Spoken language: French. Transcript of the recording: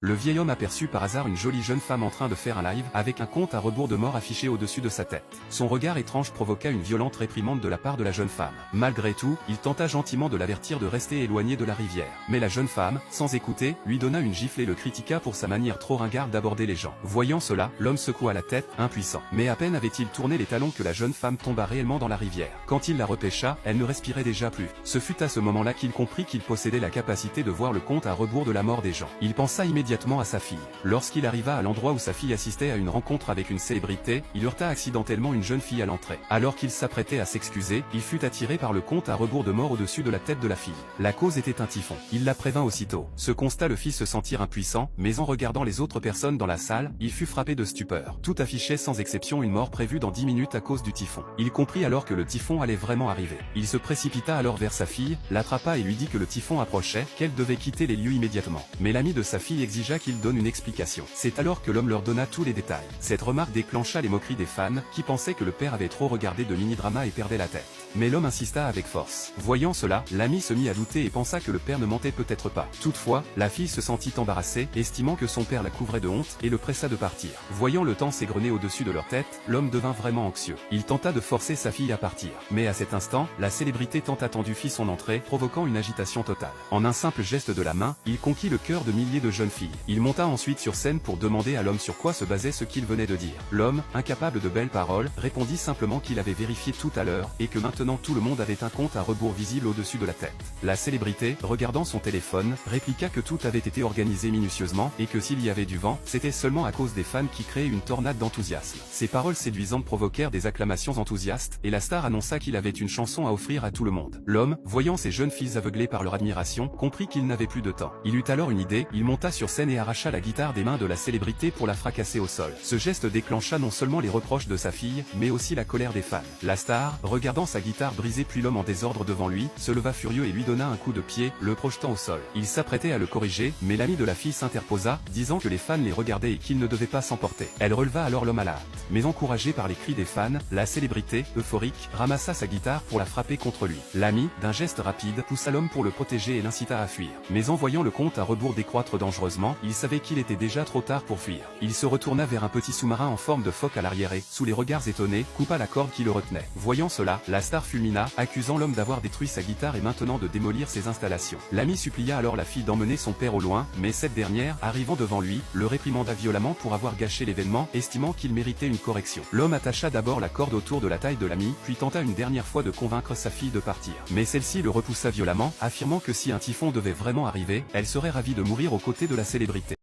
Le vieil homme aperçut par hasard une jolie jeune femme en train de faire un live avec un compte à rebours de mort affiché au-dessus de sa tête. Son regard étrange provoqua une violente réprimande de la part de la jeune femme. Malgré tout, il tenta gentiment de l'avertir de rester éloigné de la rivière. Mais la jeune femme, sans écouter, lui donna une gifle et le critiqua pour sa manière trop ringarde d'aborder les gens. Voyant cela, l'homme secoua la tête, impuissant. Mais à peine avait-il tourné les talons que la jeune femme tomba réellement dans la rivière. Quand il la repêcha, elle ne respirait déjà plus. Ce fut à ce moment-là qu'il comprit qu'il possédait la capacité de voir le compte à rebours de la mort des gens. Il pensa immédiatement à sa fille. Lorsqu'il arriva à l'endroit où sa fille assistait à une rencontre avec une célébrité, il heurta accidentellement une jeune fille à l'entrée. Alors qu'il s'apprêtait à s'excuser, il fut attiré par le compte à rebours de mort au-dessus de la tête de la fille. La cause était un typhon. Il la prévint aussitôt. Ce constat le fit se sentir impuissant, mais en regardant les autres personnes dans la salle, il fut frappé de stupeur. Tout affichait sans exception une mort prévue dans 10 minutes à cause du typhon. Il comprit alors que le typhon allait vraiment arriver. Il se précipita alors vers sa fille, l'attrapa et lui dit que le typhon approchait, qu'elle devait quitter les lieux immédiatement. Mais l'ami de sa fille exigea qu'il donne une explication. C'est alors que l'homme leur donna tous les détails. Cette remarque déclencha les moqueries des fans, qui pensaient que le père avait trop regardé de mini-drama et perdait la tête. Mais l'homme insista avec force. Voyant cela, l'ami se mit à douter et pensa que le père ne mentait peut-être pas. Toutefois, la fille se sentit embarrassée, estimant que son père la couvrait de honte, et le pressa de partir. Voyant le temps s'égrener au-dessus de leur tête, l'homme devint vraiment anxieux. Il tenta de forcer sa fille à partir. Mais à cet instant, la célébrité tant attendue fit son entrée, provoquant une agitation totale. En un simple geste de la main, il conquit le cœur de milliers de jeunes filles. Il monta ensuite sur scène pour demander à l'homme sur quoi se basait ce qu'il venait de dire. L'homme, incapable de belles paroles, répondit simplement qu'il avait vérifié tout à l'heure, et que maintenant tout le monde avait un compte à rebours visible au-dessus de la tête. La célébrité, regardant son téléphone, répliqua que tout avait été organisé minutieusement, et que s'il y avait du vent, c'était seulement à cause des fans qui créaient une tornade d'enthousiasme. Ces paroles séduisantes provoquèrent des acclamations enthousiastes, et la star annonça qu'il avait une chanson à offrir à tout le monde. L'homme, voyant ces jeunes filles aveuglées par leur admiration, comprit qu'il n'avait plus de temps. Il eut alors une idée, il monta sur scène et arracha la guitare des mains de la célébrité pour la fracasser au sol. Ce geste déclencha non seulement les reproches de sa fille, mais aussi la colère des fans. La star, regardant sa guitare brisée puis l'homme en désordre devant lui, se leva furieux et lui donna un coup de pied, le projetant au sol. Il s'apprêtait à le corriger, mais l'ami de la fille s'interposa, disant que les fans les regardaient et qu'ils ne devaient pas s'emporter. Elle releva alors l'homme à la hâte. Mais encouragée par les cris des fans, la célébrité, euphorique, ramassa sa guitare pour la frapper contre lui. L'ami, d'un geste rapide, poussa l'homme pour le protéger et l'incita à fuir. Mais en voyant le compte à rebours décroître dangereusement, il savait qu'il était déjà trop tard pour fuir. Il se retourna vers un petit sous-marin en forme de phoque à l'arrière et, sous les regards étonnés, coupa la corde qui le retenait. Voyant cela, la star fulmina, accusant l'homme d'avoir détruit sa guitare et maintenant de démolir ses installations. L'ami supplia alors la fille d'emmener son père au loin, mais cette dernière, arrivant devant lui, le réprimanda violemment pour avoir gâché l'événement, estimant qu'il méritait une correction. L'homme attacha d'abord la corde autour de la taille de l'ami, puis tenta une dernière fois de convaincre sa fille de partir. Mais celle-ci le repoussa violemment, affirmant que si un typhon devait vraiment arriver, elle serait ravie de mourir aux côtés de la célébrité.